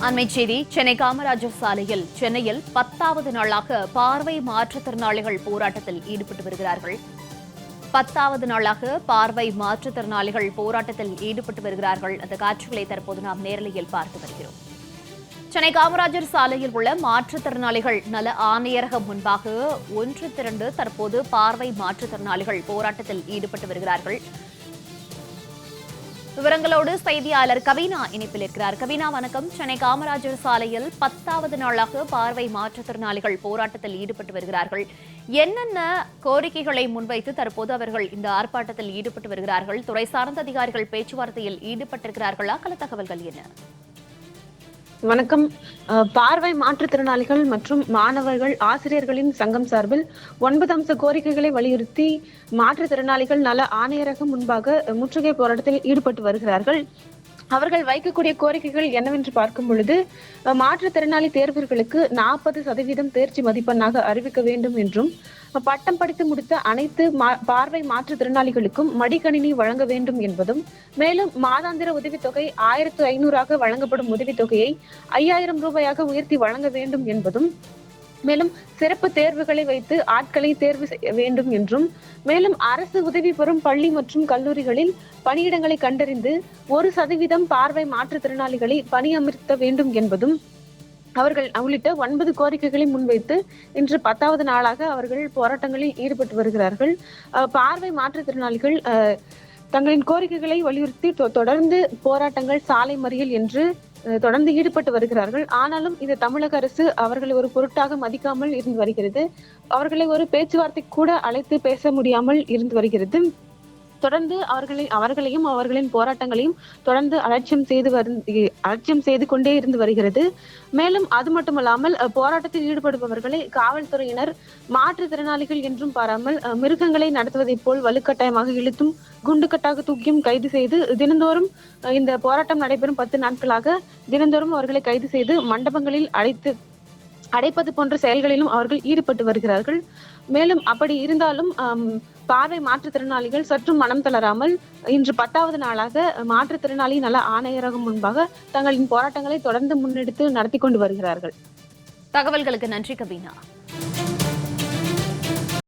அண்மை செய்தி சென்னை காமராஜர் சாலையில் சென்னையில் 10வது நாளாக பார்வை மாற்றுத்திறனாளிகள் போராட்டத்தில் ஈடுபட்டு வருகிறார்கள். 10வது நாளாக பார்வை மாற்றுத்திறனாளிகள் போராட்டத்தில் ஈடுபட்டு வருகிறார்கள். அந்த காட்சிகளை தற்போது நாம் நேரலையில் பார்த்து வருகிறோம். சென்னை காமராஜர் சாலையில் உள்ள மாற்றுத்திறனாளிகள் நல ஆணையரகம் முன்பாக ஒன்று திரண்டு தற்போது பார்வை மாற்றுத்திறனாளிகள் போராட்டத்தில் ஈடுபட்டு வருகிறார்கள். விவரங்களோடு செய்தியாளர் கவினா இணைப்பில் இருக்கிறார். கவினா, வணக்கம். சென்னை காமராஜர் சாலையில் 10வது நாளாக பார்வை மாற்றுத்திறனாளிகள் போராட்டத்தில் ஈடுபட்டு வருகிறார்கள். என்னென்ன கோரிக்கைகளை முன்வைத்து தற்போது அவர்கள் இந்த ஆர்ப்பாட்டத்தில் ஈடுபட்டு வருகிறார்கள்? துறை சார்ந்த அதிகாரிகள் பேச்சுவார்த்தையில் ஈடுபட்டிருக்கிறார்களா? கள தகவல்கள் என்ன? வணக்கம். பார்வை மாற்றுத்திறனாளிகள் மற்றும் மாணவர்கள் ஆசிரியர்களின் சங்கம் சார்பில் 9 அம்ச கோரிக்கைகளை வலியுறுத்தி மாற்றுத்திறனாளிகள் நல ஆணையரகம் முன்பாக முற்றுகை போராட்டத்தில் ஈடுபட்டு வருகிறார்கள். அவர்கள் வைக்கக்கூடிய கோரிக்கைகள் என்னவென்று பார்க்கும் பொழுது, மாற்றுத்திறனாளி தேர்வர்களுக்கு 40% தேர்ச்சி மதிப்பெண்ணாக அறிவிக்க வேண்டும் என்றும், பட்டம் படித்து முடித்த அனைத்து பார்வை மாற்றுத்திறனாளிகளுக்கும் மடிக்கணினி வழங்க வேண்டும் என்பதும், மேலும் மாதாந்திர உதவித்தொகை 1500 வழங்கப்படும் உதவித்தொகையை 5000 ரூபாயாக உயர்த்தி வழங்க வேண்டும் என்பதும், மேலும் சிறப்பு தேர்வுகளை வைத்து ஆட்களை தேர்வு செய்ய வேண்டும் என்றும், மேலும் அரசு உதவி பெறும் பள்ளி மற்றும் கல்லூரிகளில் பணியிடங்களை கண்டறிந்து 1% பார்வை மாற்றுத்திறனாளிகளை பணியமர்த்த வேண்டும் என்பதும் அவர்கள் உள்ளிட்ட 9 கோரிக்கைகளை முன்வைத்து இன்று 10வது நாளாக அவர்கள் போராட்டங்களில் ஈடுபட்டு வருகிறார்கள். பார்வை மாற்றுத்திறனாளிகள் தங்களின் கோரிக்கைகளை வலியுறுத்தி தொடர்ந்து போராட்டங்கள், சாலை மறியல் என்று தொடர்ந்து ஈடுபட்டு வருகிறார்கள். ஆனாலும் இது தமிழக அரசு அவர்களை ஒரு பொருட்டாக மதிக்காமல் இருந்து வருகிறது. அவர்களை ஒரு பேச்சுவார்த்தை கூட அழைத்து பேச முடியாமல் இருந்து வருகிறது. தொடர்ந்து அவர்களையும் அவர்களின் போராட்டங்களையும் தொடர்ந்து அலட்சியம் செய்து கொண்டே இருந்து வருகிறது. மேலும் அது மட்டுமல்லாமல் போராட்டத்தில் ஈடுபடுபவர்களை காவல்துறையினர் மாற்றுத்திறனாளிகள் என்றும் பாராமல் மிருகங்களை நடத்துவதைப் போல் வலுக்கட்டாயமாக இழுத்தும் குண்டுக்கட்டாக தூக்கியும் கைது செய்து தினந்தோறும் இந்த போராட்டம் நடைபெறும் 10 நாட்களாக தினந்தோறும் அவர்களை கைது செய்து மண்டபங்களில் அடைப்பது போன்ற செயல்களிலும் அவர்கள் ஈடுபட்டு வருகிறார்கள். மேலும் அப்படி இருந்தாலும் பார்வை மாற்றுத்திறனாளிகள் சற்றும் மனம் தளராமல் இன்று 10வது நாளாக மாற்றுத்திறனாளி நல ஆணையரகம் முன்பாக தங்களின் போராட்டங்களை தொடர்ந்து முன்னெடுத்து நடத்தி கொண்டு வருகிறார்கள். தகவல்களுக்கு நன்றி கவினா.